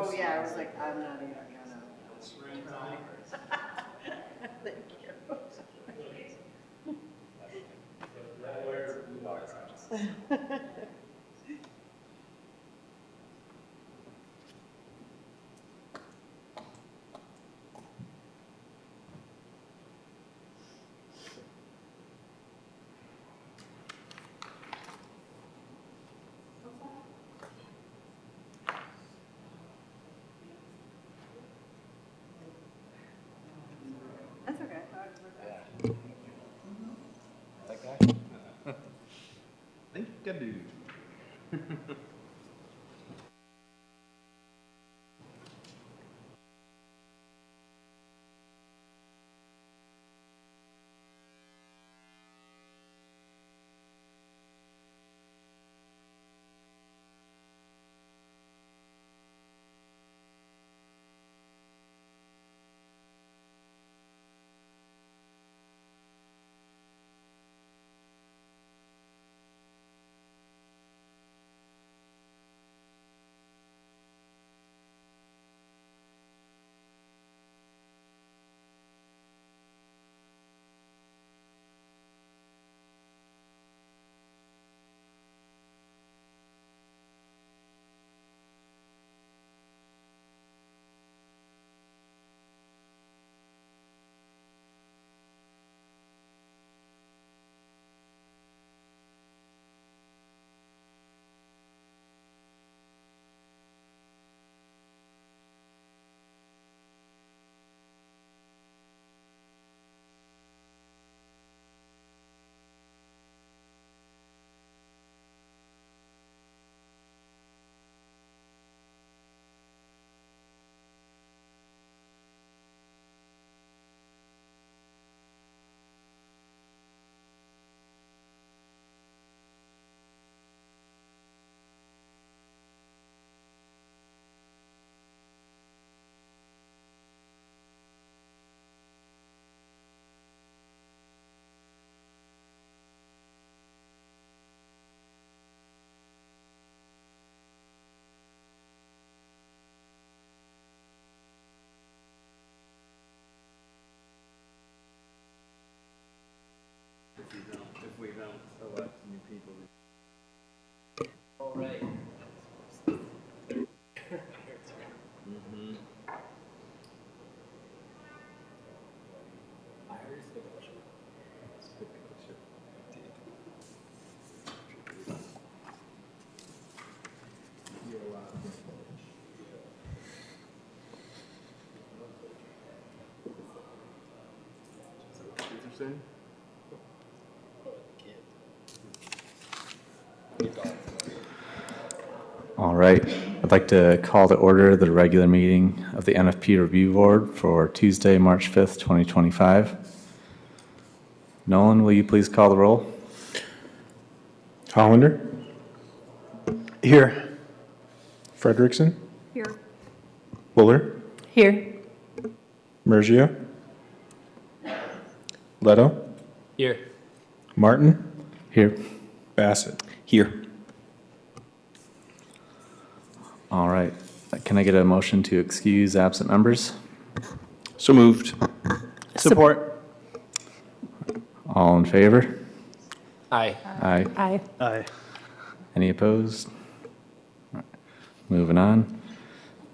Oh, yeah, I was like, I'm not even gonna. Thank you. That's okay. That guy? Think I do. If we don't elect new people. All right. All right, I'd like to call to order the regular meeting of the NFP Review Board for Tuesday, March 5th, 2025. Nolan, will you please call the roll? Hollander? Here. Frederickson? Here. Buller? Here. Mergia? Leto? Here. Martin? Here. Bassett? Here. All right, can I get a motion to excuse absent members? So moved. Support. All in favor? Aye. Aye. Aye. Aye. Any opposed? All right, moving on.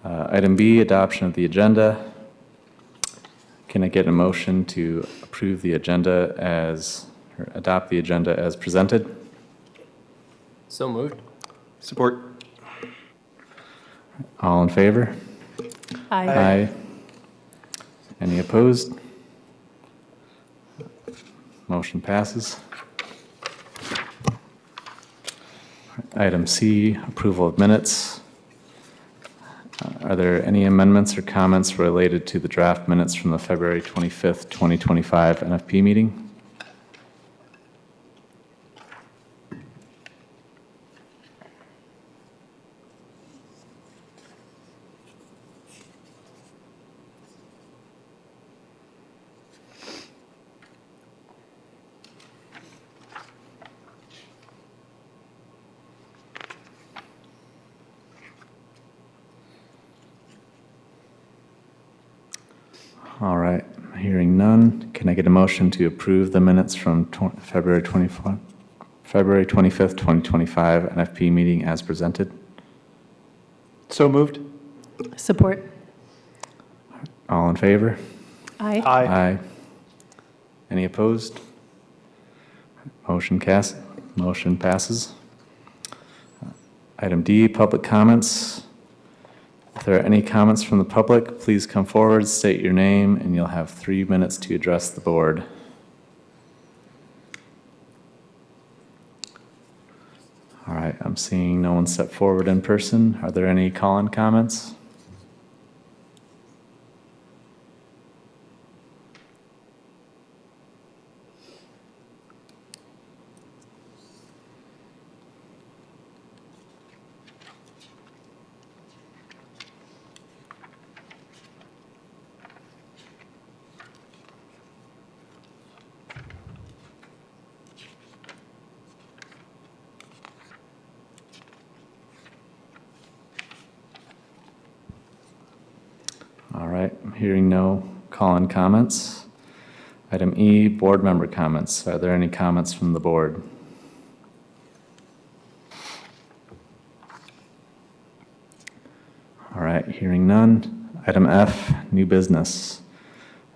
Item B, adoption of the agenda. Can I get a motion to approve the agenda or adopt the agenda as presented? So moved. Support. All in favor? Aye. Any opposed? Motion passes. Item C, approval of minutes. Are there any amendments or comments related to the draft minutes from the February 25th, 2025 NFP meeting? All right, hearing none, can I get a motion to approve the minutes from February 25th, 2025 NFP meeting as presented? So moved. Support. All in favor? Aye. Aye. Any opposed? Motion passes. Item D, public comments. If there are any comments from the public, please come forward, state your name, and you'll have 3 minutes to address the board. All right, I'm seeing no one step forward in person. Are there any call-in comments? All right, I'm hearing no call-in comments. Item E, board member comments. Are there any comments from the board? All right, hearing none. Item F, new business.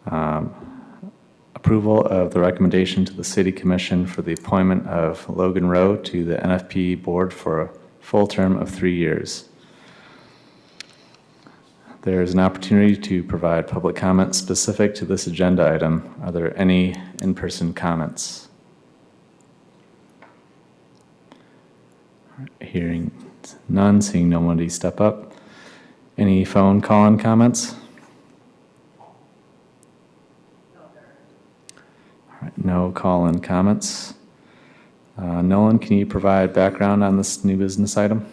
Approval of the recommendation to the City Commission for the appointment of Logan Rowe to the NFP board for a full term of 3 years. There is an opportunity to provide public comment specific to this agenda item. Are there any in-person comments? All right, hearing none, seeing nobody step up. Any phone call-in comments? All right, no call-in comments. Nolan, can you provide background on this new business item?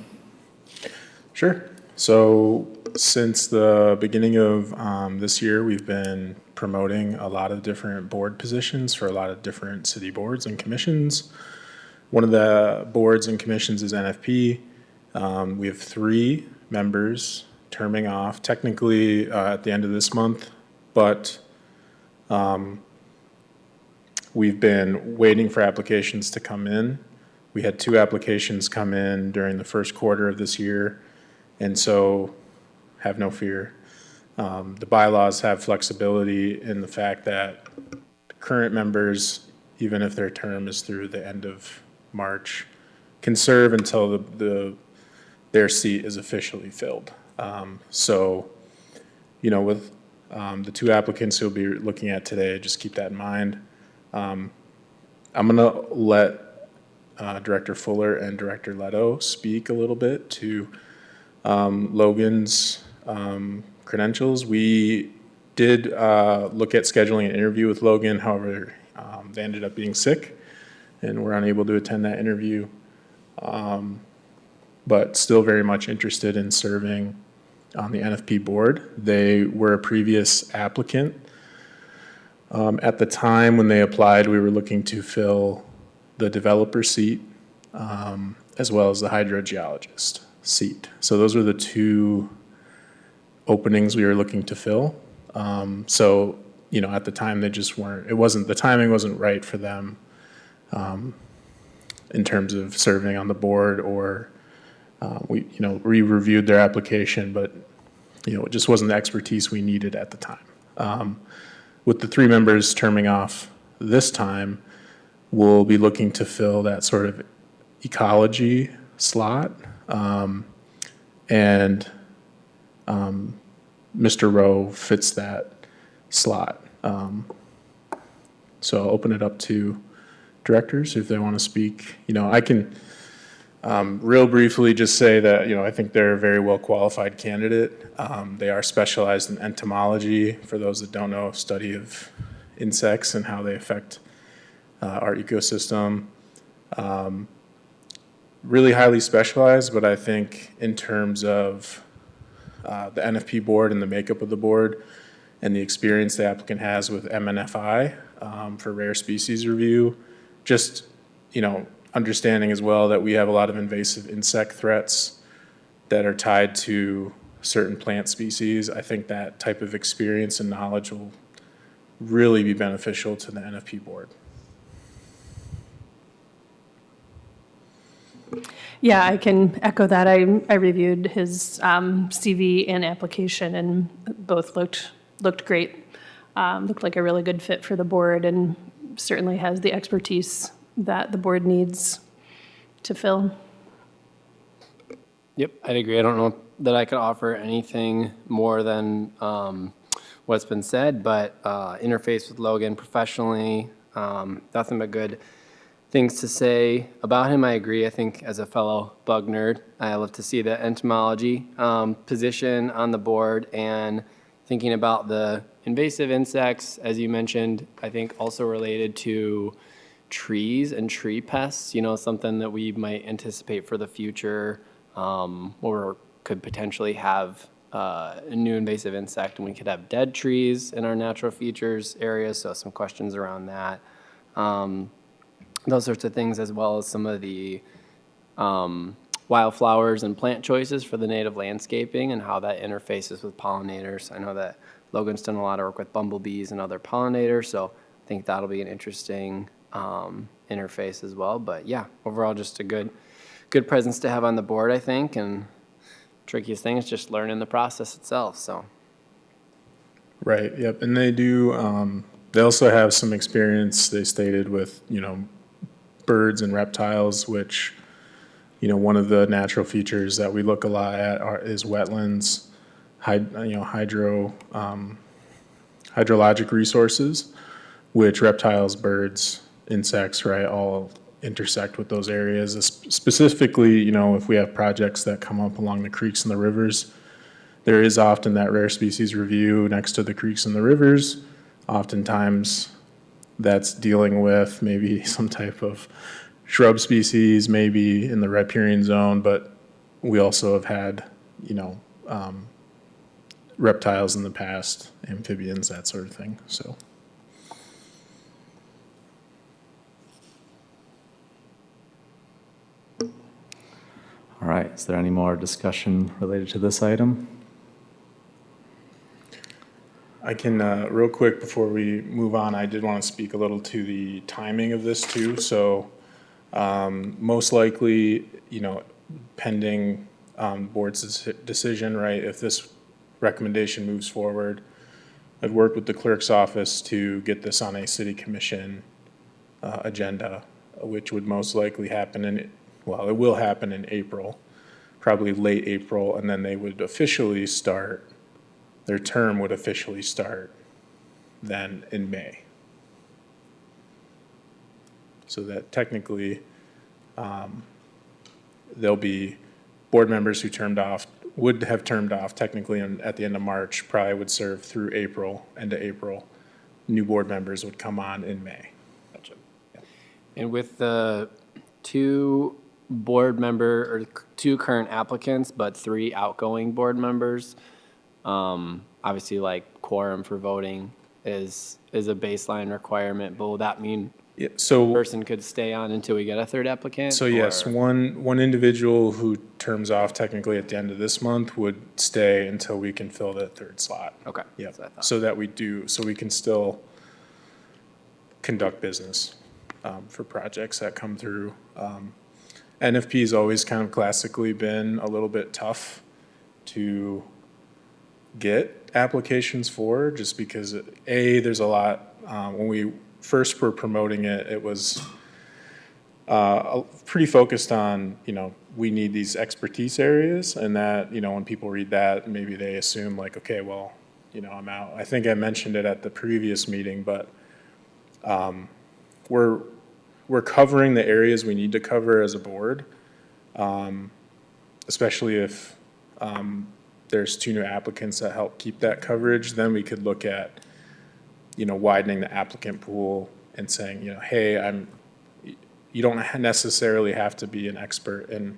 Sure. So since the beginning of this year, we've been promoting a lot of different board positions for a lot of different city boards and commissions. One of the boards and commissions is NFP. We have 3 members terming off technically at the end of this month, but we've been waiting for applications to come in. We had 2 applications come in during the first quarter of this year, and so have no fear. The bylaws have flexibility in the fact that current members, even if their term is through the end of March, can serve until their seat is officially filled. So, you know, with the 2 applicants you'll be looking at today, just keep that in mind. I'm going to let Director Fuller and Director Leto speak a little bit to Logan's credentials. We did look at scheduling an interview with Logan, however, they ended up being sick and were unable to attend that interview, but still very much interested in serving on the NFP board. They were a previous applicant. At the time when they applied, we were looking to fill the developer seat as well as the hydrogeologist seat. So those were the 2 openings we were looking to fill. So, you know, at the time they just weren't, the timing wasn't right for them in terms of serving on the board, or we reviewed their application, but, you know, it just wasn't the expertise we needed at the time. With the 3 members terming off this time, we'll be looking to fill that sort of ecology slot. And Mr. Rowe fits that slot. So I'll open it up to directors if they want to speak. You know, I can real briefly just say that, you know, I think they're a very well qualified candidate. They are specialized in entomology, for those that don't know, study of insects and how they affect our ecosystem. Really highly specialized, but I think in terms of the NFP board and the makeup of the board and the experience the applicant has with MNFI for rare species review, just, you know, understanding as well that we have a lot of invasive insect threats that are tied to certain plant species. I think that type of experience and knowledge will really be beneficial to the NFP board. Yeah, I can echo that. I reviewed his CV and application, and both looked great. Looked like a really good fit for the board, and certainly has the expertise that the board needs to fill. Yep, I'd agree. I don't know that I could offer anything more than what's been said, but interface with Logan professionally, nothing but good things to say about him. I agree. I think as a fellow bug nerd, I love to see the entomology position on the board, and thinking about the invasive insects, as you mentioned, I think also related to trees and tree pests, something that we might anticipate for the future, or could potentially have a new invasive insect, and we could have dead trees in our natural features areas, so some questions around that. Those sorts of things, as well as some of the wildflowers and plant choices for the native landscaping and how that interfaces with pollinators. I know that Logan's done a lot of work with bumblebees and other pollinators, so I think that'll be an interesting interface as well. But yeah, overall just a good presence to have on the board, I think, and trickiest thing is just learning the process itself, so. Right, yep, and they do, they also have some experience, they stated, with, birds and reptiles, which, one of the natural features that we look a lot at is wetlands, hydrologic resources, which reptiles, birds, insects, right, all intersect with those areas. Specifically, if we have projects that come up along the creeks and the rivers, there is often that rare species review next to the creeks and the rivers. Oftentimes, that's dealing with maybe some type of shrub species, maybe in the riparian zone, but we also have had, reptiles in the past, amphibians, that sort of thing, so. All right, is there any more discussion related to this item? I can, real quick before we move on, I did want to speak a little to the timing of this too. So most likely, pending board's decision, right, if this recommendation moves forward, I'd work with the clerk's office to get this on a city commission agenda, which would most likely happen it will happen in April, probably late April, and then they would officially start. Their term would officially start then in May. So that technically, there'll be board members who would have termed off technically at the end of March, probably would serve through April, end of April. New board members would come on in May. Gotcha. And with the two current applicants, but 3 outgoing board members, obviously, like, quorum for voting is a baseline requirement, but will that mean Yeah, the so, person could stay on until we get a third applicant? so yes, or- one individual who terms off technically at the end of this month would stay until we can fill the third slot. Okay. Yeah, that's what I thought. so we can still conduct business for projects that come through. NFP has always kind of classically been a little bit tough to get applications for, just because there's a lot, when we first were promoting it, it was pretty focused on, we need these expertise areas, and that, when people read that, maybe they assume like, okay, well, I'm out. I think I mentioned it at the previous meeting, but we're covering the areas we need to cover as a board, especially if there's 2 new applicants that help keep that coverage. Then we could look at, widening the applicant pool and saying, hey, you don't necessarily have to be an expert in,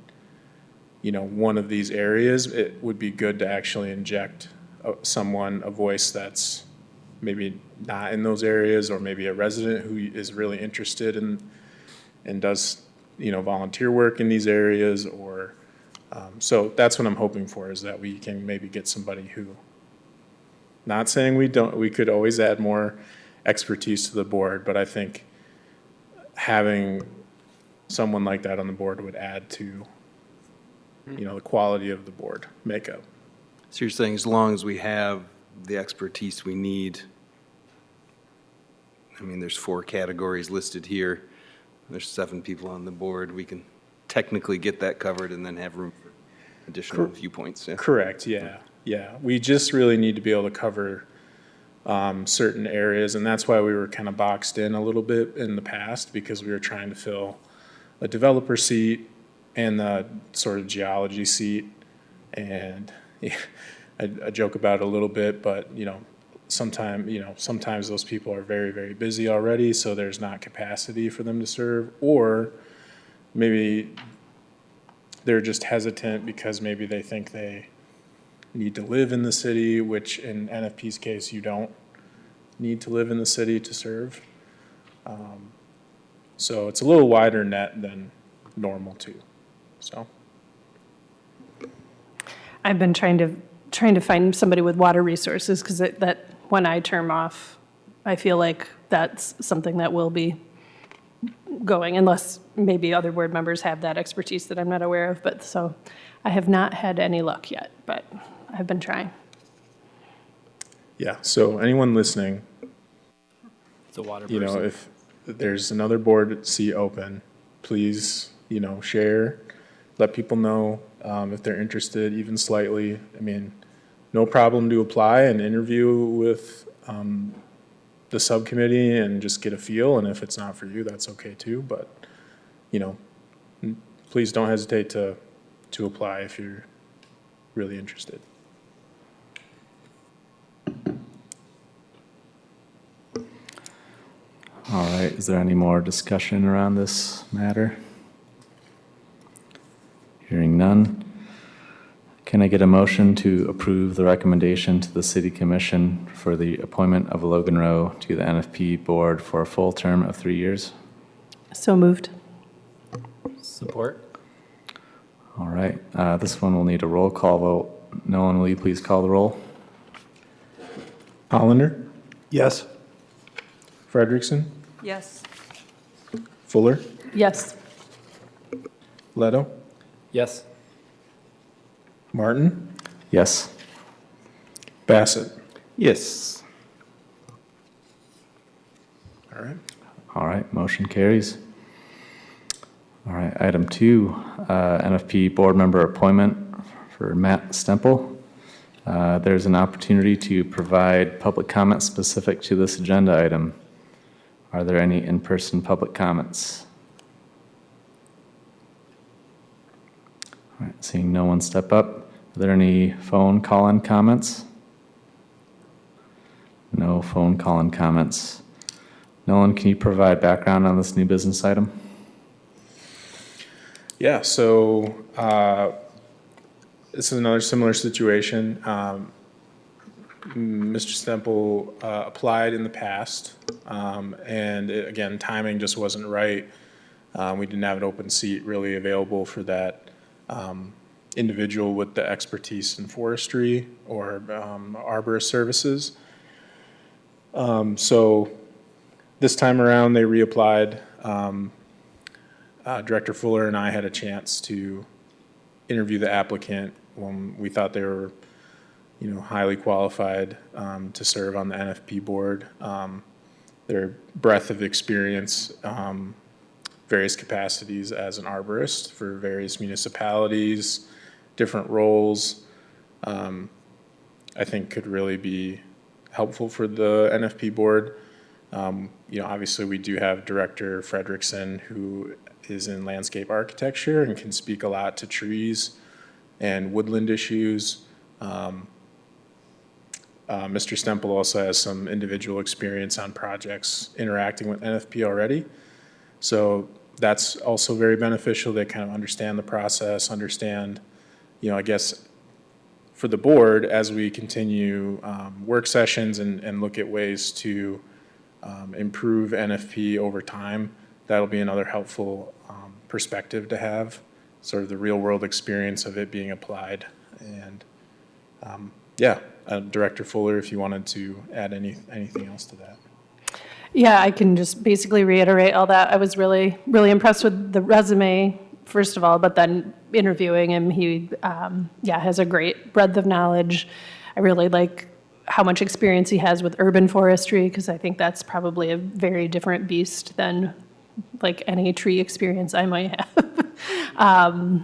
one of these areas. It would be good to actually inject a voice that's maybe not in those areas, or maybe a resident who is really interested in and does, volunteer work in these areas, or so that's what I'm hoping for, is that we can maybe get somebody who, not saying we could always add more expertise to the board, but I think having someone like that on the board would add to, the quality of the board makeup. So you're saying as long as we have the expertise we need, I mean, there's 4 categories listed here. There's 7 people on the board. We can technically get that covered and then have room for additional viewpoints. Yeah. Correct, yeah, yeah. We just really need to be able to cover certain areas, and that's why we were kind of boxed in a little bit in the past, because we were trying to fill a developer seat and the sort of geology seat. And I joke about it a little bit, but, sometimes those people are very, very busy already, so there's not capacity for them to serve, or maybe they're just hesitant because maybe they think they need to live in the city, which in NFP's case, you don't need to live in the city to serve. So it's a little wider net than normal too, so. I've been trying to find somebody with water resources, because that one eye term off, I feel like that's something that will be going, unless maybe other board members have that expertise that I'm not aware of, but so I have not had any luck yet, but I've been trying. Yeah, so anyone listening, It's a water person. if there's another board seat open, please, share, let people know if they're interested, even slightly. I mean, no problem to apply and interview with the subcommittee and just get a feel, and if it's not for you, that's okay too, but, please don't hesitate to apply if you're really interested. All right, is there any more discussion around this matter? Hearing none. Can I get a motion to approve the recommendation to the City Commission for the appointment of Logan Rowe to the NFP Board for a full term of 3 years? So moved. Support? All right, this one will need a roll call vote. Nolan, will you please call the roll? Hollander, Yes. Frederickson, Yes. Fuller, Yes. Leto, Yes. Martin, Yes. Bassett. Yes. All right. All right, motion carries. All right, item 2, NFP Board Member Appointment for Matt Stemple. There's an opportunity to provide public comment specific to this agenda item. Are there any in-person public comments? All right, seeing no one step up, are there any phone call-in comments? No phone call-in comments. Nolan, can you provide background on this new business item? Yeah, so this is another similar situation. Mr. Stemple applied in the past, and again, timing just wasn't right. We didn't have an open seat really available for that individual with the expertise in forestry or arborist services. So this time around, they reapplied. Director Fuller and I had a chance to interview the applicant when we thought they were, highly qualified to serve on the NFP board. Their breadth of experience, various capacities as an arborist for various municipalities, different roles, I think could really be helpful for the NFP board. Obviously we do have Director Frederickson, who is in landscape architecture and can speak a lot to trees and woodland issues. Mr. Stemple also has some individual experience on projects interacting with NFP already. So that's also very beneficial. They kind of understand the process, understand, I guess for the board, as we continue work sessions and look at ways to improve NFP over time, that'll be another helpful perspective to have, sort of the real world experience of it being applied. And Director Fuller, if you wanted to add anything else to that. Yeah, I can just basically reiterate all that. I was really, really impressed with the resume, first of all, but then interviewing him, he, has a great breadth of knowledge. I really like how much experience he has with urban forestry, because I think that's probably a very different beast than like any tree experience I might have.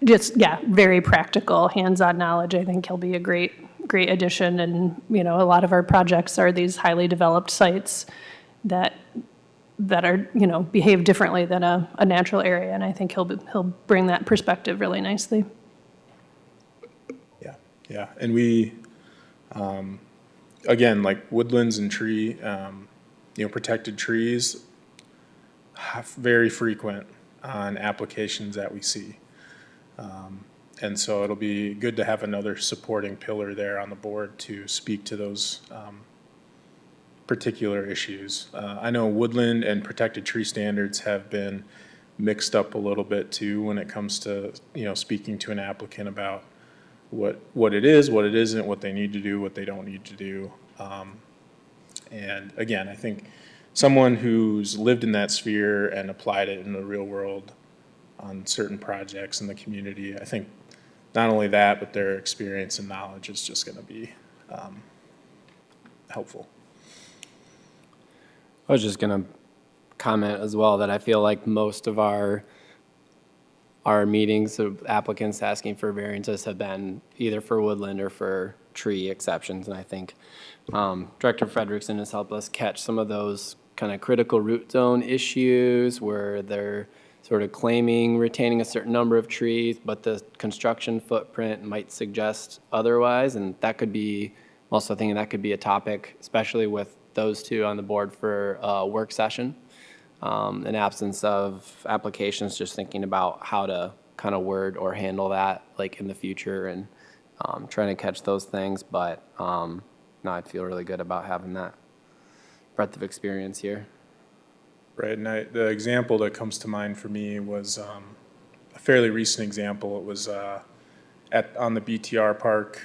Just, very practical, hands-on knowledge. I think he'll be a great addition. And, a lot of our projects are these highly developed sites that are, behave differently than a natural area. And I think he'll bring that perspective really nicely. Yeah. And we, again, like woodlands and tree, protected trees, very frequent on applications that we see. And so it'll be good to have another supporting pillar there on the board to speak to those particular issues. I know woodland and protected tree standards have been mixed up a little bit too when it comes to, speaking to an applicant about what it is, what it isn't, what they need to do, what they don't need to do. And again, I think someone who's lived in that sphere and applied it in the real world on certain projects in the community, I think not only that, but their experience and knowledge is just going to be helpful. I was just going to comment as well that I feel like most of our meetings of applicants asking for variances have been either for woodland or for tree exceptions. And I think Director Frederickson has helped us catch some of those kind of critical root zone issues where they're sort of claiming retaining a certain number of trees, but the construction footprint might suggest otherwise. And that could be, also thinking that could be a topic, especially with those two on the board for a work session. In absence of applications, just thinking about how to kind of word or handle that like in the future and trying to catch those things. But no, I'd feel really good about having that breadth of experience here. Right, and the example that comes to mind for me was a fairly recent example. It was on the BTR Park,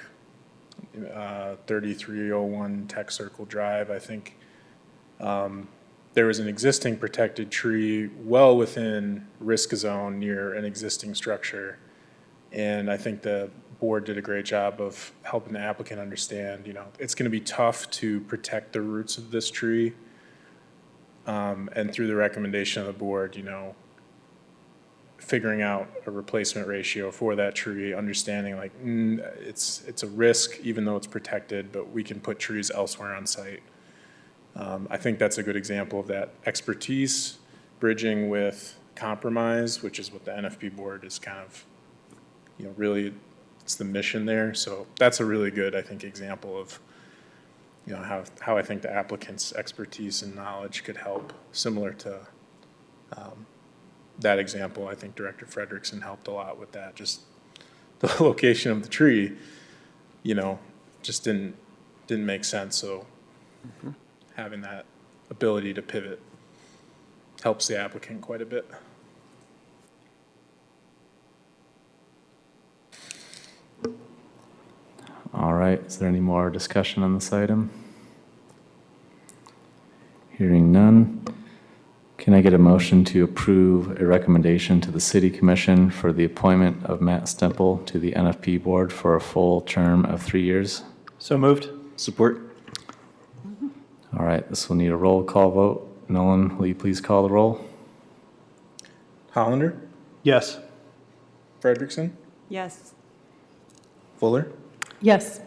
3301 Tech Circle Drive, I think. There was an existing protected tree well within risk zone near an existing structure. And I think the board did a great job of helping the applicant understand, it's going to be tough to protect the roots of this tree. And through the recommendation of the board, figuring out a replacement ratio for that tree, understanding like it's a risk even though it's protected, but we can put trees elsewhere on site. I think that's a good example of that expertise bridging with compromise, which is what the NFP board is kind of, really, it's the mission there. So that's a really good, I think, example of how I think the applicant's expertise and knowledge could help. Similar to that example, I think Director Frederickson helped a lot with that. Just the location of the tree, just didn't make sense. So having that ability to pivot helps the applicant quite a bit. All right, is there any more discussion on this item? Hearing none, can I get a motion to approve a recommendation to the City Commission for the appointment of Matt Stemple to the NFP Board for a full term of 3 years? So moved. Support? All right, this will need a roll call vote. Nolan, will you please call the roll? Hollander, Yes. Frederickson, Yes. Fuller, Yes.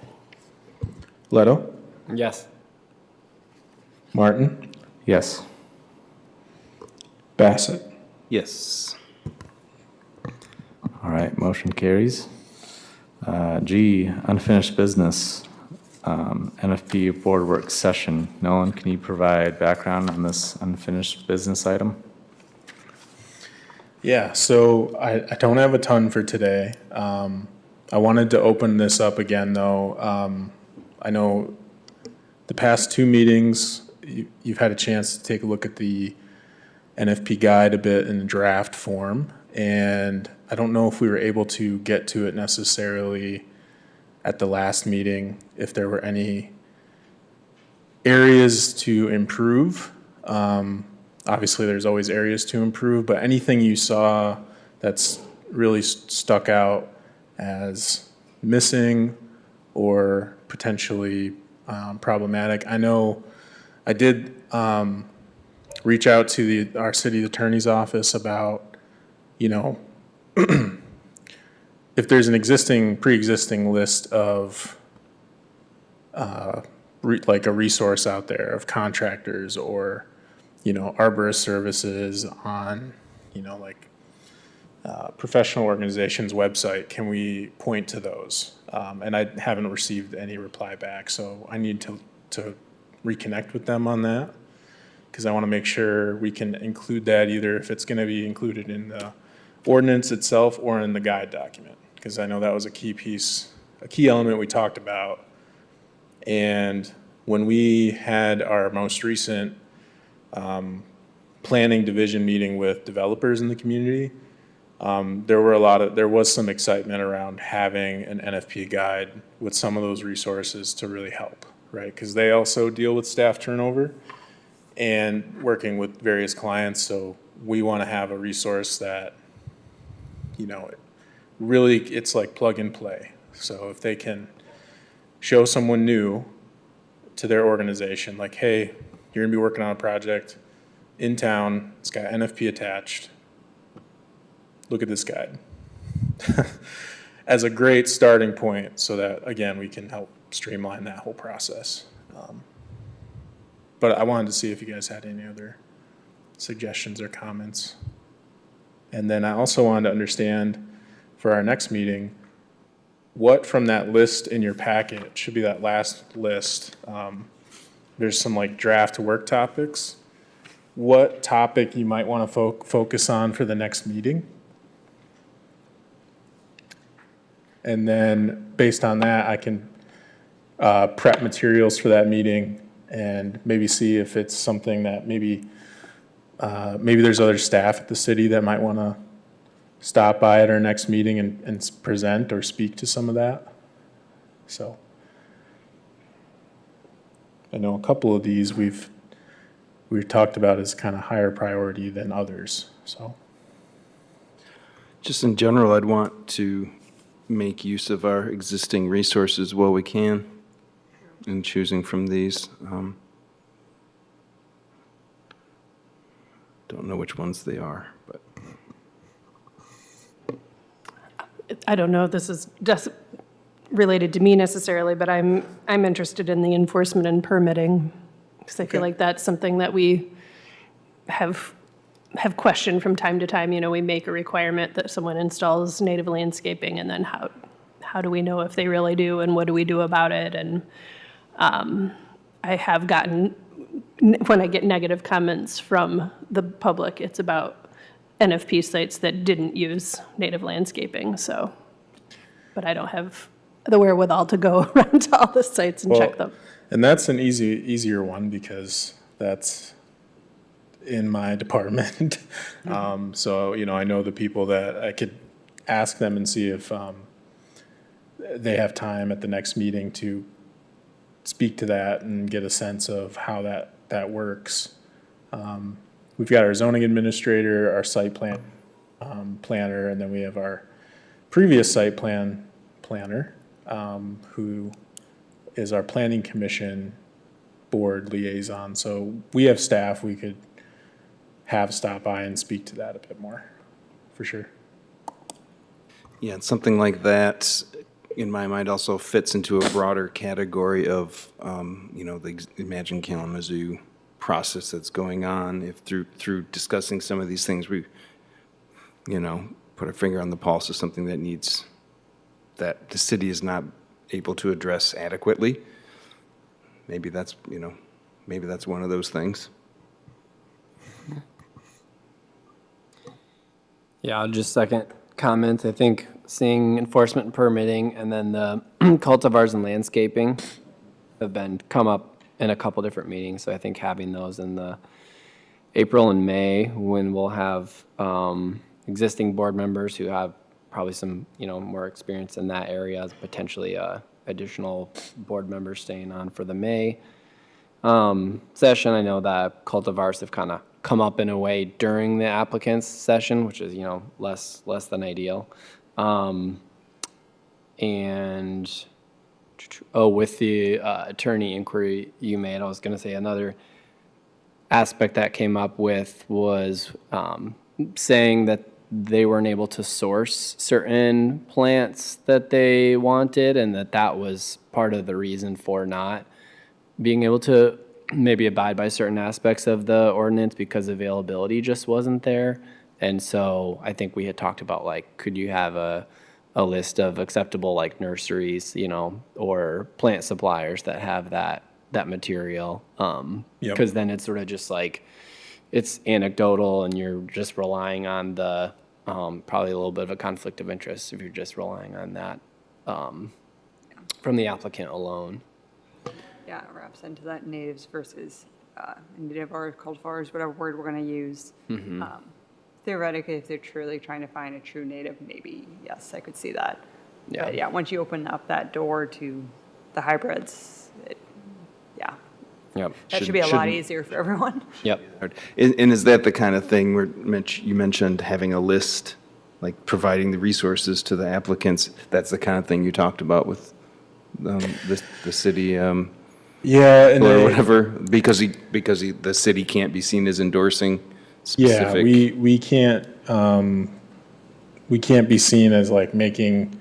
Leto, Yes. Martin, Yes. Bassett. Yes. All right, motion carries. G, unfinished business, NFP Board Work Session. Nolan, can you provide background on this unfinished business item? Yeah, so I don't have a ton for today. I wanted to open this up again, though. I know the past two meetings, you've had a chance to take a look at the NFP guide a bit in draft form, and I don't know if we were able to get to it necessarily at the last meeting, if there were any areas to improve Obviously, there's always areas to improve, but anything you saw that's really stuck out as missing or potentially problematic. I know I did reach out to our city attorney's office about, you know, if there's an pre-existing list of like a resource out there of contractors or, you know, arborist services on, you know, like professional organizations' website, can we point to those? And I haven't received any reply back, so I need to reconnect with them on that, because I want to make sure we can include that either if it's going to be included in the ordinance itself or in the guide document, because I know that was a key element we talked about. And when we had our most recent planning division meeting with developers in the community, there was some excitement around having an NFP guide with some of those resources to really help, right? Because they also deal with staff turnover and working with various clients. So we want to have a resource that, you know, really it's like plug and play. So if they can show someone new to their organization, like, hey, you're gonna be working on a project in town, it's got NFP attached, look at this guide. As a great starting point so that, again, we can help streamline that whole process. But I wanted to see if you guys had any other suggestions or comments. And then I also wanted to understand for our next meeting, what from that list in your packet, should be that last list, there's some like draft work topics. What topic you might want to focus on for the next meeting? And then based on that, I can prep materials for that meeting and maybe see if it's something that maybe there's other staff at the city that might want to stop by at our next meeting and present or speak to some of that. So I know a couple of these we've talked about as kind of higher priority than others. So Just in general, I'd want to make use of our existing resources while we can in choosing from these. Don't know which ones they are, but. I don't know if this is just related to me necessarily, but I'm interested in the enforcement and permitting, because I feel like that's something that we have questioned from time to time. You know, we make a requirement that someone installs native landscaping, and then how do we know if they really do, and what do we do about it? And I have gotten, when I get negative comments from the public, it's about NFP sites that didn't use native landscaping, so, but I don't have the wherewithal to go around to all the sites and check them. And that's an easier one because that's in my department. So, you know, I know the people that I could ask them and see if they have time at the next meeting to speak to that and get a sense of how that works. We've got our zoning administrator, our site plan planner, and then we have our previous site plan planner, who is our planning commission board liaison. So we have staff we could have stop by and speak to that a bit more, for sure. Yeah, and something like that, in my mind, also fits into a broader category of, you know, the Imagine Kalamazoo process that's going on. If through discussing some of these things, we, you know, put our finger on the pulse of something that the city is not able to address adequately. Maybe that's, you know, maybe that's one of those things. Yeah, I'll just second comment. I think seeing enforcement and permitting and then the cultivars and landscaping have come up in a couple different meetings. So I think having those in the April and May, when we'll have existing board members who have probably some, you know, more experience in that area, as potentially additional board members staying on for the May. session. I know that cultivars have kind of come up in a way during the applicant's session, which is, less than ideal. And, with the attorney inquiry you made, I was going to say another aspect that came up with was saying that they weren't able to source certain plants that they wanted, and that was part of the reason for not being able to maybe abide by certain aspects of the ordinance because availability just wasn't there. And so I think we had talked about, like, could you have a list of acceptable, like, nurseries, or plant suppliers that have that material? Because then it's sort of just like, it's anecdotal and you're just relying on the, probably a little bit of a conflict of interest if you're just relying on that from the applicant alone. Yeah, it wraps into that natives versus native or cultivars, whatever word we're going to use. Theoretically, if they're truly trying to find a true native, maybe, yes, I could see that. Yeah. But yeah, once you open up that door to the hybrids, yeah, Yep. that should be a lot shouldn't- easier for everyone. Yep. And is that the kind of thing where you mentioned having a list, like providing the resources to the applicants? That's the kind of thing you talked about with the city, Yeah, and or whatever, because the city can't be seen as endorsing yeah, specific. we can't be seen as like making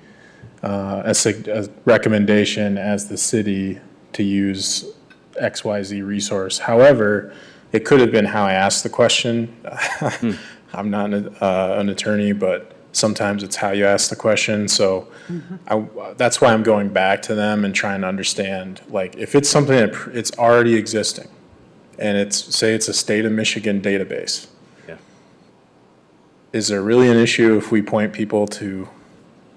a recommendation as the city to use XYZ resource. However, it could have been how I asked the question. I'm not an attorney, but sometimes it's how you ask the question. So that's why I'm going back to them and trying to understand, like, if it's something that it's already existing and it's a state of Michigan database. Yeah. Is there really an issue if we point people to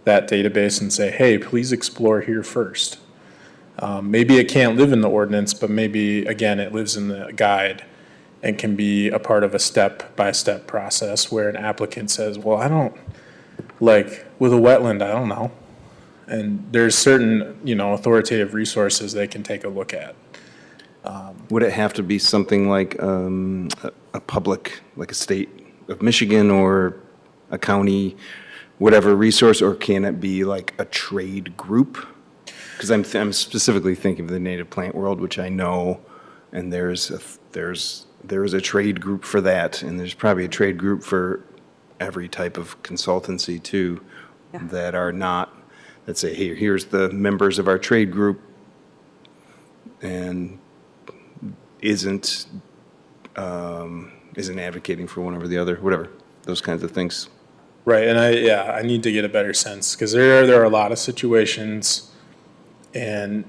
that database and say, hey, please explore here first? Maybe it can't live in the ordinance, but maybe, again, it lives in the guide and can be a part of a step-by-step process where an applicant says, well, I don't, like, with a wetland, I don't know. And there's certain, authoritative resources they can take a look at. Would it have to be something like a public, like a state of Michigan or a county, whatever resource, or can it be like a trade group? Because I'm specifically thinking of the native plant world, which I know, and there is a trade group for that, and there's probably a trade group for every type of consultancy too, that are not, let's say, hey, here's the members of our trade group, and isn't advocating for one over the other, whatever, those kinds of things. Right, and I need to get a better sense, because there are a lot of situations and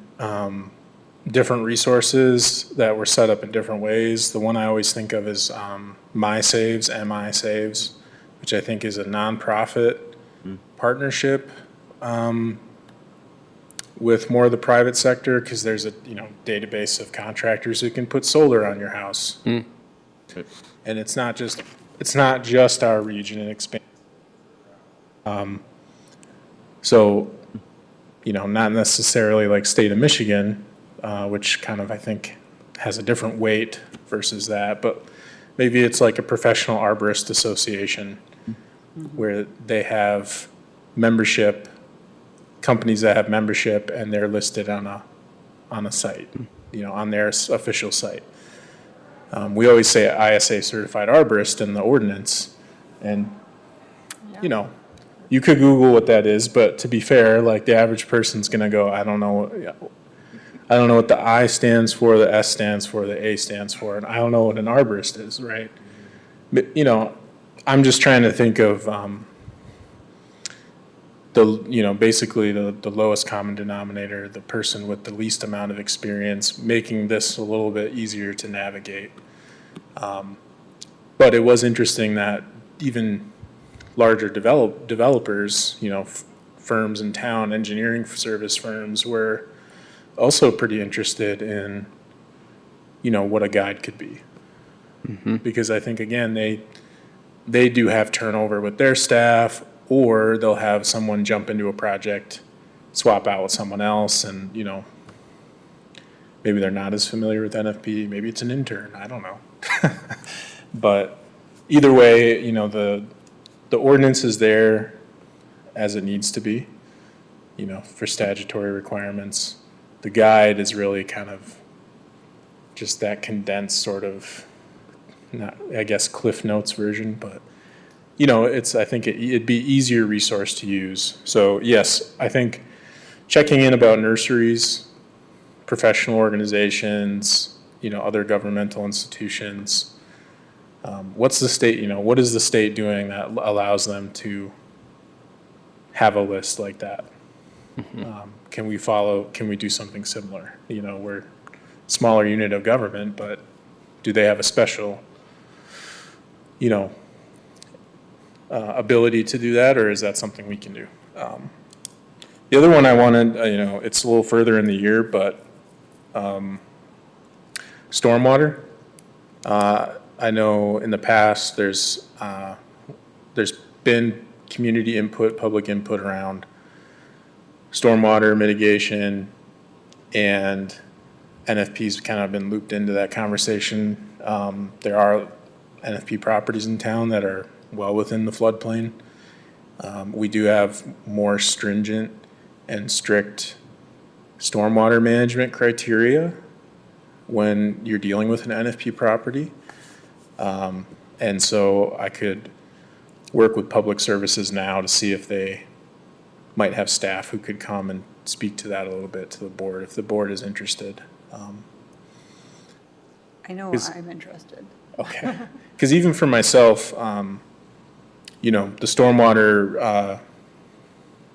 different resources that were set up in different ways. The one I always think of is MI Saves, which I think is a nonprofit partnership with more of the private sector, because there's a database of contractors who can put solar on your house. And it's not just our region, it expands. So, not necessarily like state of Michigan, which kind of, I think, has a different weight versus that, but maybe it's like a professional arborist association where they have membership, companies that have membership, and they're listed on a site, on their official site. We always say ISA certified arborist in the ordinance, and, you could Google what that is, but to be fair, like, the average person's gonna go, I don't know what the I stands for, the S stands for, the A stands for, and I don't know what an arborist is, right? But, I'm just trying to think of basically the lowest common denominator, the person with the least amount of experience, making this a little bit easier to navigate. But it was interesting that even larger developers, firms in town, engineering service firms, were also pretty interested in, what a guide could be. Because I think, again, they do have turnover with their staff, or they'll have someone jump into a project, swap out with someone else, and, maybe they're not as familiar with NFP, maybe it's an intern, I don't know. But either way, you know, the ordinance is there as it needs to be, you know, for statutory requirements. The guide is really kind of just that condensed sort of, not, I guess, Cliff Notes version, but, you know, I think it'd be easier resource to use. So yes, I think checking in about nurseries, professional organizations, you know, other governmental institutions. What's the state, you know, what is the state doing that allows them to have a list like that? Can we do something similar? You know, we're a smaller unit of government, but do they have a special, you know, ability to do that, or is that something we can do? The other one I wanted, you know, it's a little further in the year, but stormwater. I know in the past there's been community input, public input around stormwater mitigation, and NFP's kind of been looped into that conversation. There are NFP properties in town that are well within the floodplain. We do have more stringent and strict stormwater management criteria when you're dealing with an NFP property. And so I could work with public services now to see if they might have staff who could come and speak to that a little bit to the board, if the board is interested. I know I'm interested. Okay. Because even for myself, you know, the stormwater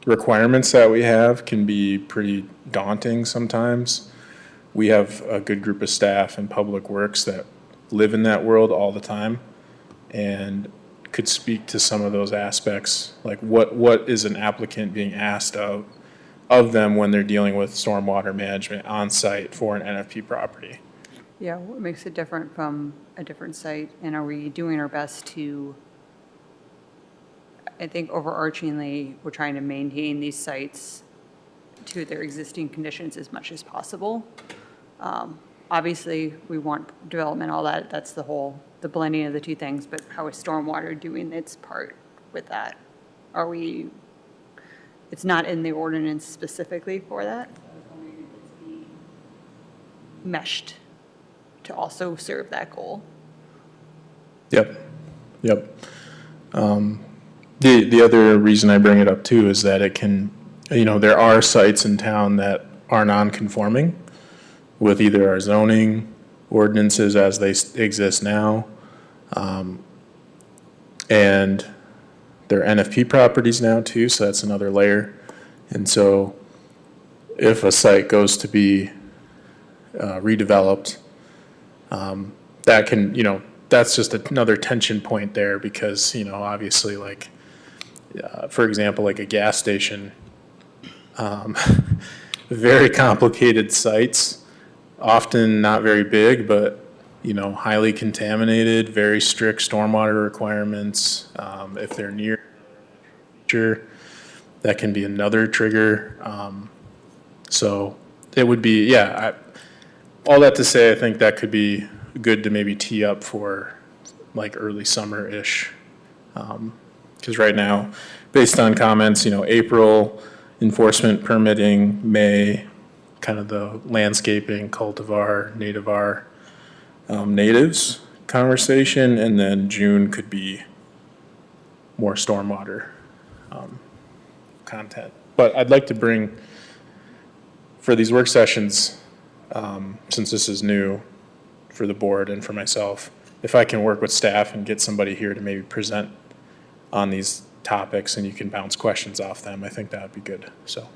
requirements that we have can be pretty daunting sometimes. We have a good group of staff in Public Works that live in that world all the time and could speak to some of those aspects, like what is an applicant being asked of them when they're dealing with stormwater management on site for an NFP property. Yeah, what makes it different from a different site, and are we doing our best to, I think overarchingly, we're trying to maintain these sites to their existing conditions as much as possible. Obviously, we want development, all that, that's the blending of the two things, but how is stormwater doing its part with that? It's not in the ordinance specifically for that? Meshed to also serve that goal. Yep. The other reason I bring it up too is that it can, you know, there are sites in town that are non-conforming with either our zoning ordinances as they exist now, and they're NFP properties now too, so that's another layer. And so if a site goes to be redeveloped, that can, you know, that's just another tension point there because, you know, obviously like, for example, like a gas station, very complicated sites, often not very big, but, you know, highly contaminated, very strict stormwater requirements. If they're near, that can be another trigger. So it would be, yeah, all that to say, I think that could be good to maybe tee up for like early summer-ish. Because right now, based on comments, you know, April, enforcement permitting, May, kind of the landscaping, cultivar, nativar, natives conversation, and then June could be more stormwater content. But I'd like to bring, for these work sessions, since this is new for the board and for myself, if I can work with staff and get somebody here to maybe present on these topics and you can bounce questions off them, I think that would be good, so.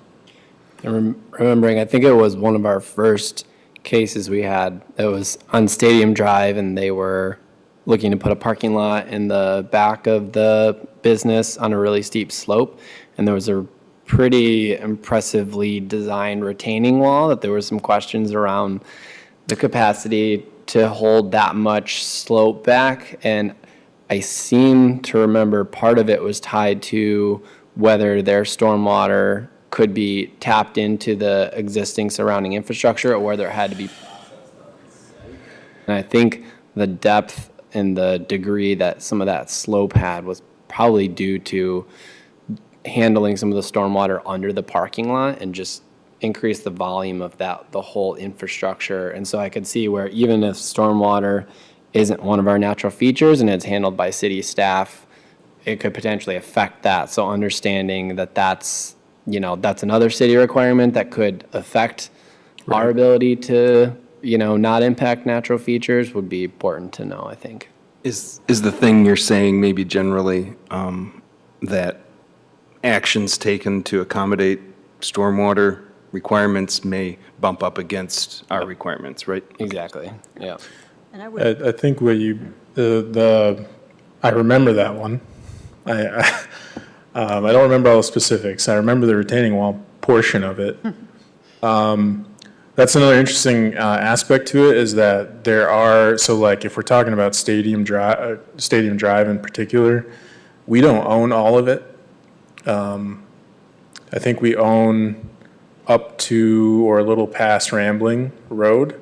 And remembering, I think it was one of our first cases we had that was on Stadium Drive, and they were looking to put a parking lot in the back of the business on a really steep slope, and there was a pretty impressively designed retaining wall that there were some questions around the capacity to hold that much slope back, and I seem to remember part of it was tied to whether their stormwater could be tapped into the existing surrounding infrastructure or whether it had to be. And I think the depth and the degree that some of that slope had was probably due to handling some of the stormwater under the parking lot and just increase the volume of the whole infrastructure. And so I could see where even if stormwater isn't one of our natural features and it's handled by city staff, it could potentially affect that. So understanding that that's another city requirement that could affect our ability to, not impact natural features would be important to know, I think. Is the thing you're saying maybe generally that actions taken to accommodate stormwater requirements may bump up against our requirements, right? Exactly, yeah. And I would, I think what I remember that one. I don't remember all the specifics. I remember the retaining wall portion of it. That's another interesting aspect to it is that there are, so like if we're talking about Stadium Drive in particular, we don't own all of it. I think we own up to or a little past Rambling Road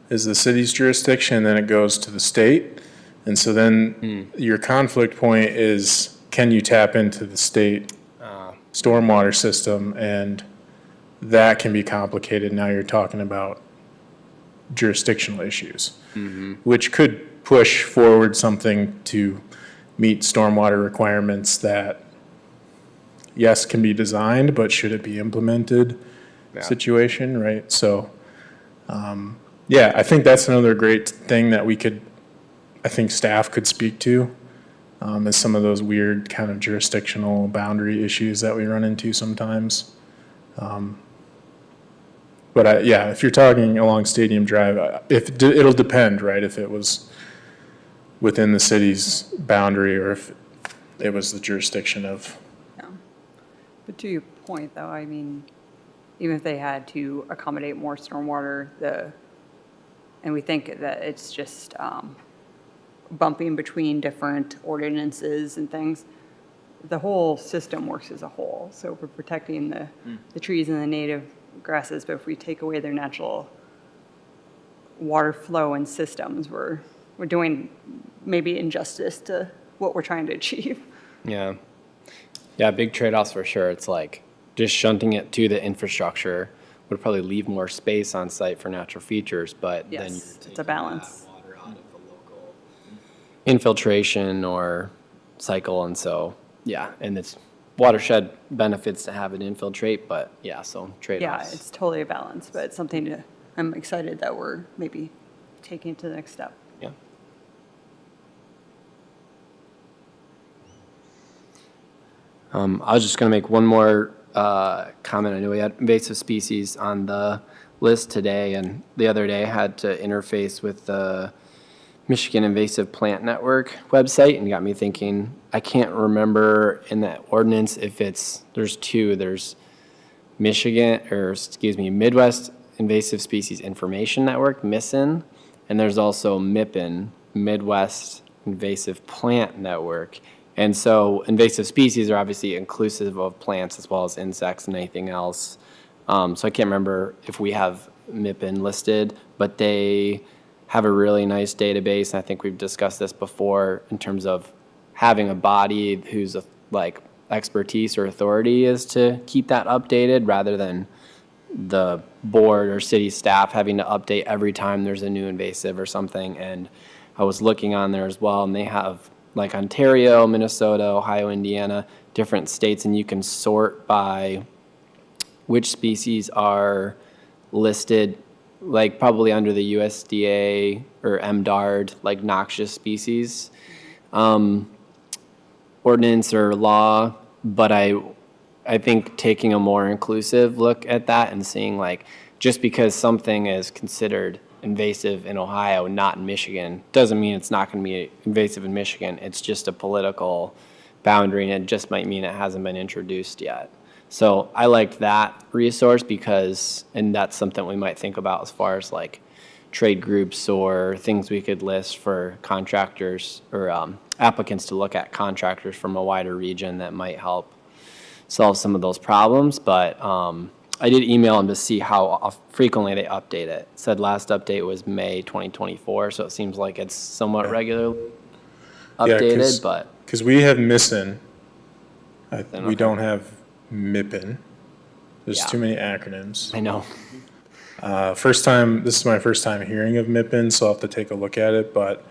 is the city's jurisdiction, then it goes to the state. And so then your conflict point is, can you tap into the state stormwater system? And that can be complicated. Now you're talking about jurisdictional issues, which could push forward something to meet stormwater requirements that, yes, can be designed, but should it be implemented situation, right? So, yeah, I think that's another great thing that I think staff could speak to, is some of those weird kind of jurisdictional boundary issues that we run into sometimes. But yeah, if you're talking along Stadium Drive, it'll depend, right? If it was within the city's boundary or if it was the jurisdiction of. yeah. But to your point, though, I mean, even if they had to accommodate more stormwater, and we think that it's just bumping between different ordinances and things, the whole system works as a whole. So if we're protecting the trees and the native grasses, but if we take away their natural water flow and systems, we're doing maybe injustice to what we're trying to achieve. Yeah. Yeah, big trade-offs for sure. It's like just shunting it to the infrastructure would probably leave more space on site for natural features, but then you're Yes, it's taking a balance. that water out of the local infiltration or cycle. And so, yeah, and it's watershed benefits to have it infiltrate, but yeah, so Yeah, trade-offs. it's totally a balance, but it's something I'm excited that we're maybe taking it to the next step. Yeah. I was just going to make one more comment. I know we had invasive species on the list today, and the other day had to interface with the Michigan Invasive Plant Network website, and got me thinking, I can't remember in that ordinance if there's two. There's Midwest Invasive Species Information Network, MISIN, and there's also MIPIN, Midwest Invasive Plant Network. And so invasive species are obviously inclusive of plants as well as insects and anything else. So I can't remember if we have MIPIN listed, but they have a really nice database. And I think we've discussed this before in terms of having a body whose like expertise or authority is to keep that updated rather than the board or city staff having to update every time there's a new invasive or something. And I was looking on there as well, and they have like Ontario, Minnesota, Ohio, Indiana, different states, and you can sort by which species are listed, like probably under the USDA or MDARD, like noxious species ordinance or law. But I think taking a more inclusive look at that and seeing like just because something is considered invasive in Ohio, not in Michigan, doesn't mean it's not going to be invasive in Michigan. It's just a political boundary, and it just might mean it hasn't been introduced yet. So I liked that resource and that's something we might think about as far as like trade groups or things we could list for contractors or applicants to look at contractors from a wider region that might help solve some of those problems. But I did email them to see how frequently they update it. It said last update was May 2024, so it seems like it's somewhat regularly updated, but. Because we have MISN, we okay. don't have MIPN. There's Yeah. too many acronyms. I know. This is my first time hearing of MIPN, so I'll have to take a look at it, but,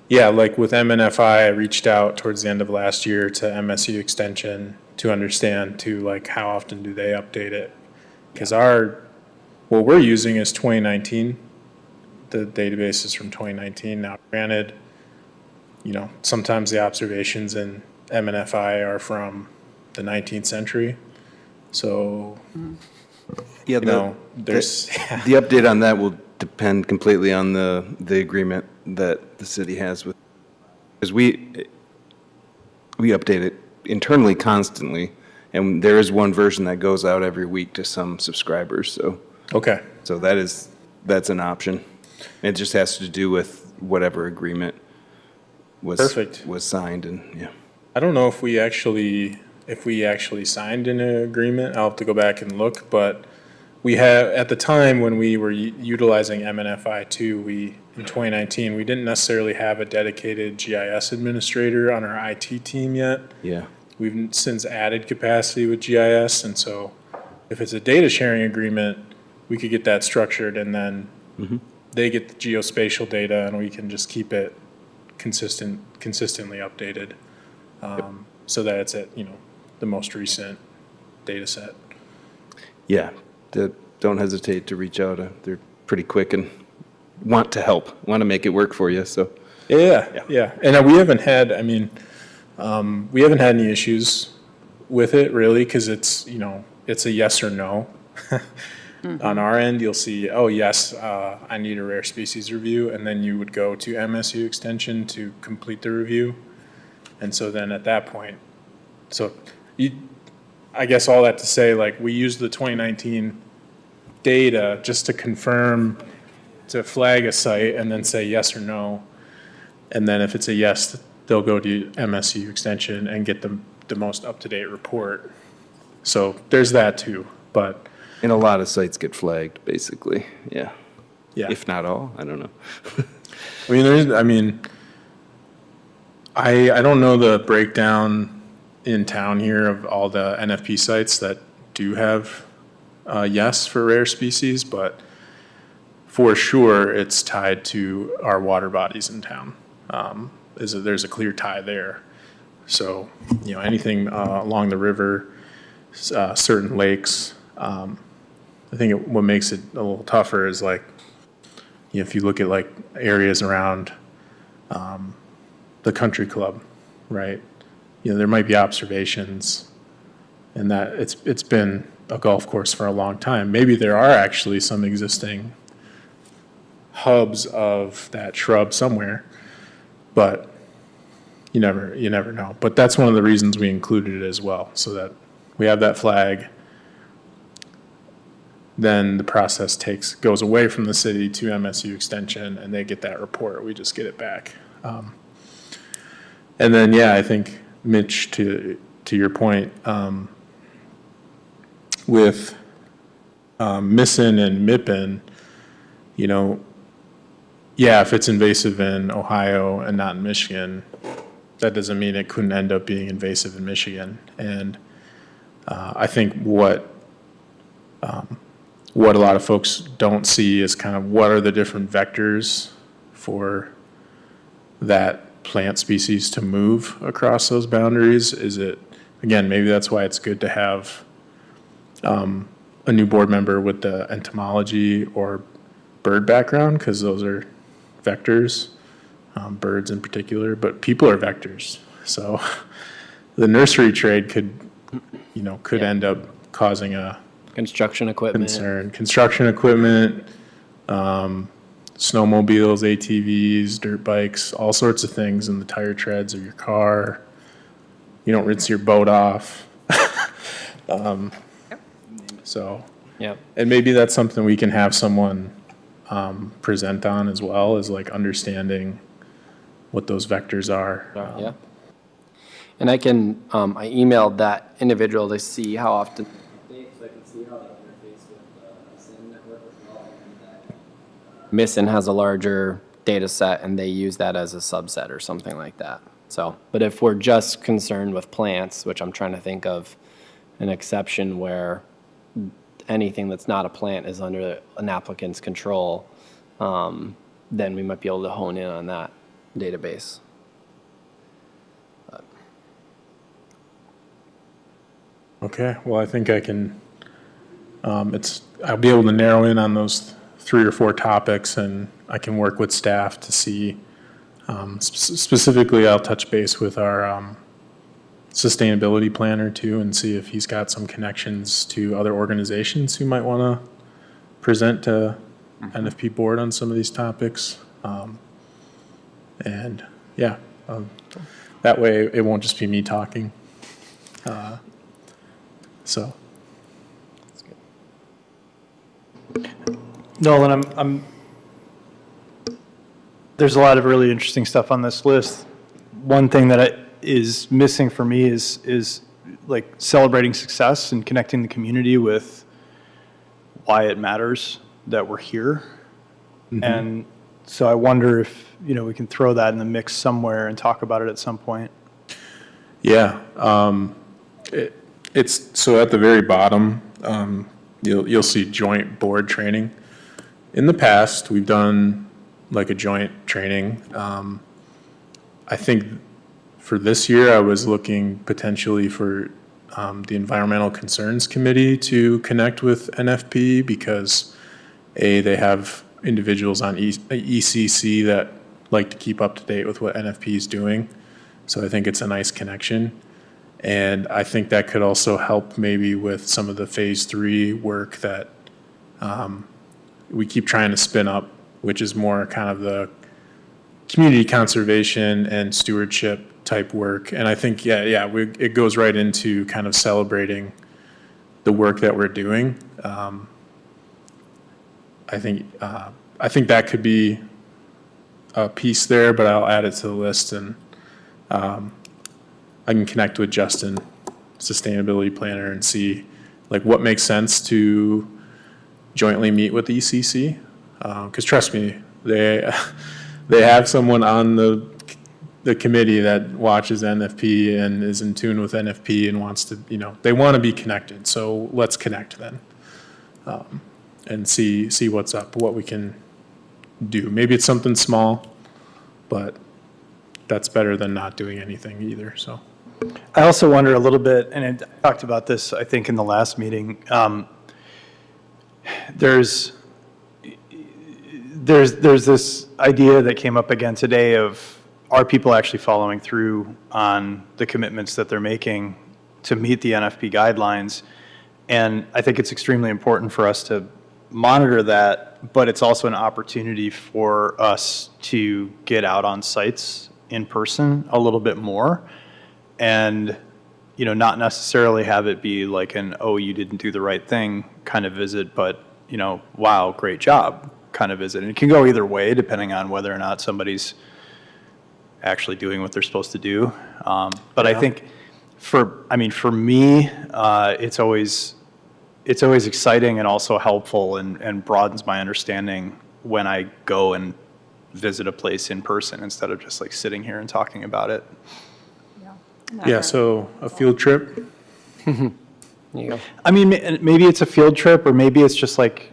yeah, like with MNFI, I reached out towards the end of last year to MSU Extension to understand to like how often do they update it? Because what we're using is 2019. The database is from 2019. Now, granted, sometimes the observations in MNFI are from the 19th century. So, Yeah, there's, the update on that will depend completely on the agreement that the city has with, because we update it internally constantly, and there is one version that goes out every week to some subscribers, so. okay. So that's an option. It just has to do with whatever agreement Perfect. was signed, and, yeah. I don't know if we actually signed an agreement. I'll have to go back and look, but we have, at the time when we were utilizing MNFI2, in 2019, we didn't necessarily have a dedicated GIS administrator on our IT team yet. Yeah. We've since added capacity with GIS, and so if it's a data sharing agreement, we could get that structured, and then they get the geospatial data, and we can just keep it consistently updated, so that it's at the most recent data set. Yeah, don't hesitate to reach out. They're pretty quick and want to help, want to make it work for you, so. Yeah. And we haven't had any issues with it really, because it's a yes or no. On our end, you'll see, oh yes, I need a rare species review, and then you would go to MSU Extension to complete the review. And so then at that point, I guess all that to say, like, we use the 2019 data just to confirm, to flag a site and then say yes or no. And then if it's a yes, they'll go to MSU Extension and get the most up-to-date report. So there's that too, but. And a lot of sites get flagged, basically, yeah. Yeah. If not all, I don't know. I don't know the breakdown in town here of all the NFP sites that do have yes for rare species, but for sure it's tied to our water bodies in town. There's a clear tie there. So, anything along the river, certain lakes, I think what makes it a little tougher is like, if you look at like areas around the country club, right? There might be observations, and that it's been a golf course for a long time. Maybe there are actually some existing hubs of that shrub somewhere, but you never know. But that's one of the reasons we included it as well, so that we have that flag. Then the process goes away from the city to MSU Extension, and they get that report. We just get it back. And then, I think, Mitch, to your point, with MISN and MIPN, if it's invasive in Ohio and not in Michigan, that doesn't mean it couldn't end up being invasive in Michigan. And I think what a lot of folks don't see is kind of what are the different vectors for that plant species to move across those boundaries. Is it, again, maybe that's why it's good to have a new board member with the entomology or bird background, because those are vectors, birds in particular, but people are vectors. So the nursery trade could end up causing a Construction equipment. concern. Construction equipment, snowmobiles, ATVs, dirt bikes, all sorts of things in the tire treads of your car. You don't rinse your boat off. So, Yep. and maybe that's something we can have someone present on as well, is like understanding what those vectors are. Yeah. And I emailed that individual to see how often, so I can see how they interface with the SIN network as well. MISN has a larger data set and they use that as a subset or something like that. So, but if we're just concerned with plants, which I'm trying to think of an exception where anything that's not a plant is under an applicant's control, then we might be able to hone in on that database. Okay, well, I think I can, I'll be able to narrow in on those 3 or 4 topics, and I can work with staff to see, specifically, I'll touch base with our sustainability planner too, and see if he's got some connections to other organizations who might want to present to NFP board on some of these topics. And yeah, that way it won't just be me talking. So. Nolan, there's a lot of really interesting stuff on this list. One thing that is missing for me is like celebrating success and connecting the community with why it matters that we're here. Mm-hmm. And so I wonder if, we can throw that in the mix somewhere and talk about it at some point. Yeah. It's so at the very bottom, you'll see joint board training. In the past, we've done like a joint training. I think for this year, I was looking potentially for the Environmental Concerns Committee to connect with NFP because they have individuals on ECC that like to keep up to date with what NFP is doing. So I think it's a nice connection. And I think that could also help maybe with some of the phase 3 work that we keep trying to spin up, which is more kind of the community conservation and stewardship type work. And I think, it goes right into kind of celebrating the work that we're doing. I think that could be a piece there, but I'll add it to the list, and I can connect with Justin, sustainability planner, and see like what makes sense to jointly meet with the ECC. Because trust me, they have someone on the committee that watches NFP and is in tune with NFP and wants to, they want to be connected. So let's connect then, and see what's up, what we can do. Maybe it's something small, but that's better than not doing anything either. So I also wonder a little bit, and I talked about this, I think, in the last meeting. There's this idea that came up again today of, are people actually following through on the commitments that they're making to meet the NFP guidelines? And I think it's extremely important for us to monitor that, but it's also an opportunity for us to get out on sites in person a little bit more, and not necessarily have it be like an, oh, you didn't do the right thing kind of visit, but wow, great job kind of visit. And it can go either way depending on whether or not somebody's actually doing what they're supposed to do. But I think for me, it's always exciting and also helpful and broadens my understanding when I go and visit a place in person instead of just like sitting here and talking about it. yeah, so a field trip. There you go. I mean, maybe it's a field trip, or maybe it's just like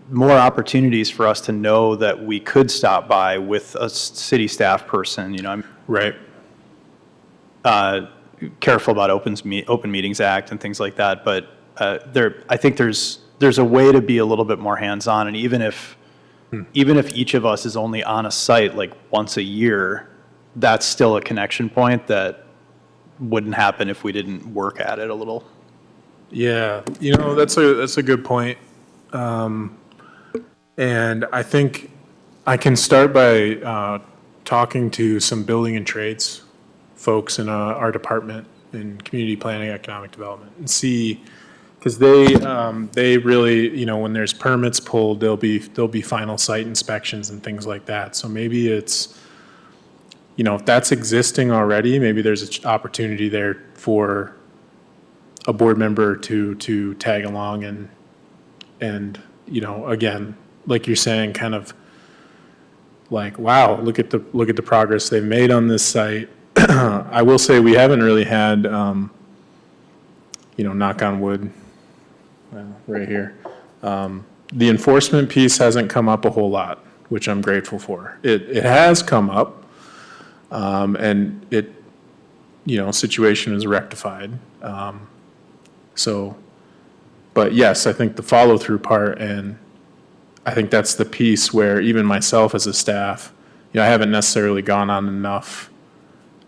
more opportunities for us to know that we could stop by with a city staff person. I'm Right. Careful about Open Meetings Act and things like that, but I think there's a way to be a little bit more hands-on, and even if each of us is only on a site like once a year, that's still a connection point that wouldn't happen if we didn't work at it a little. Yeah, that's a good point. And I think I can start by talking to some building and trades folks in our department in community planning, economic development, and see, because they really, when there's permits pulled, there'll be final site inspections and things like that. So maybe it's you know, if that's existing already, maybe there's an opportunity there for a board member to tag along and, you know, again, like you're saying, kind of like, wow, look at the progress they've made on this site. I will say we haven't really had, you know, knock on wood, right here. The enforcement piece hasn't come up a whole lot, which I'm grateful for. It has come up, and it, you know, situation is rectified. So, but yes, I think the follow-through part, and I think that's the piece where even myself as a staff, you know, I haven't necessarily gone on enough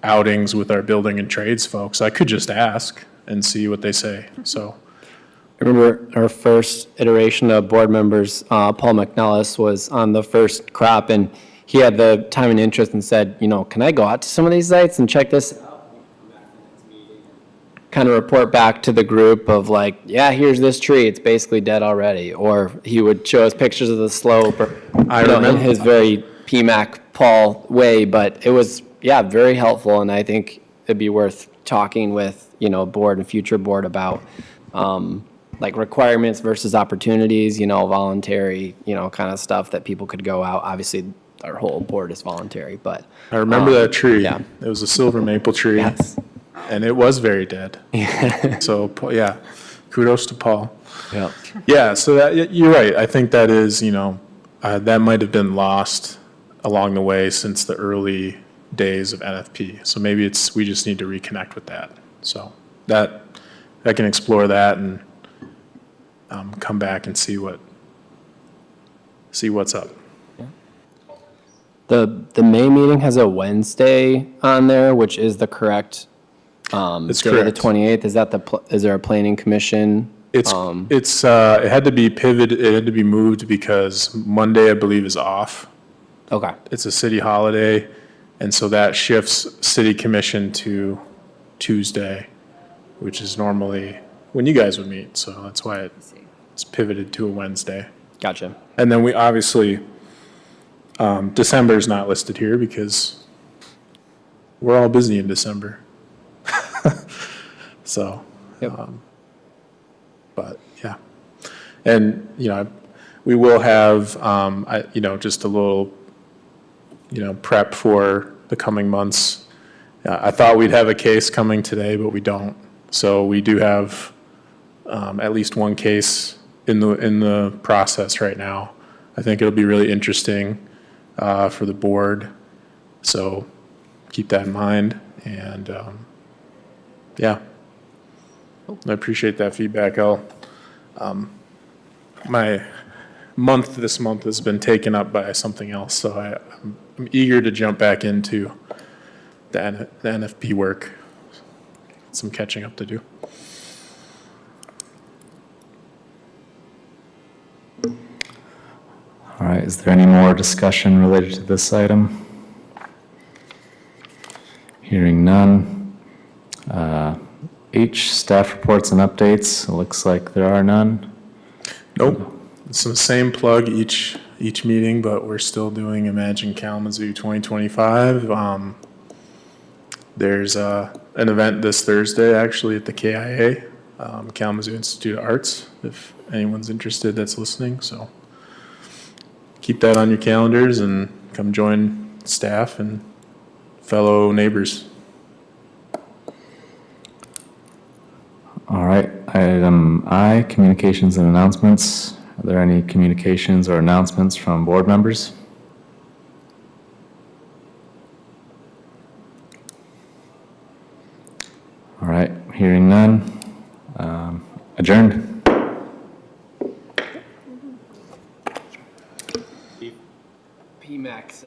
outings with our building and trades folks. I could just ask and see what they say, so. I remember our first iteration of board members, Paul McNellis was on the first crop, and he had the time and interest and said, you know, can I go out to some of these sites and check this out? Kind of report back to the group of like, yeah, here's this tree, it's basically dead already. Or he would show us pictures of the slope, or, you know, in his very PMAC Paul way, but it was, yeah, very helpful, and I think it'd be worth talking with, you know, board and future board about, like requirements versus opportunities, you know, voluntary, you know, kind of stuff that people could go out. Obviously, our whole board is voluntary, but. I remember that tree. Yeah. It was a silver maple tree. Yes. And it was very dead. So, yeah, kudos to Paul. Yeah. Yeah, so that, you're right. I think that is, you know, that might have been lost along the way since the early days of NFP. So maybe we just need to reconnect with that. So that, I can explore that and come back and see what's up. The May meeting has a Wednesday on there, which is the correct It's day of the correct. 28th. Is that is there a planning commission? It had to be pivoted, it had to be moved because Monday, I believe, is off. Okay. It's a city holiday, and so that shifts city commission to Tuesday, which is normally when you guys would meet, so that's why it's pivoted to a Wednesday. Gotcha. And then we obviously, December is not listed here because we're all busy in December. So, Yep. but yeah. And, you know, we will have, you know, just a little, you know, prep for the coming months. I thought we'd have a case coming today, but we don't. So we do have at least one case in the process right now. I think it'll be really interesting for the board. So keep that in mind. And yeah, I appreciate that feedback. My this month has been taken up by something else, so I'm eager to jump back into the NFP work. Some catching up to do. All right, is there any more discussion related to this item? Hearing none. Staff reports and updates. It looks like there are none. Nope. It's the same plug each meeting, but we're still doing Imagine Kalamazoo 2025. There's an event this Thursday, actually, at the KIA, Kalamazoo Institute of Arts, if anyone's interested that's listening. So keep that on your calendars and come join staff and fellow neighbors. All right, item I, communications and announcements. Are there any communications or announcements from board members? All right, hearing none. Adjourned. PMAX.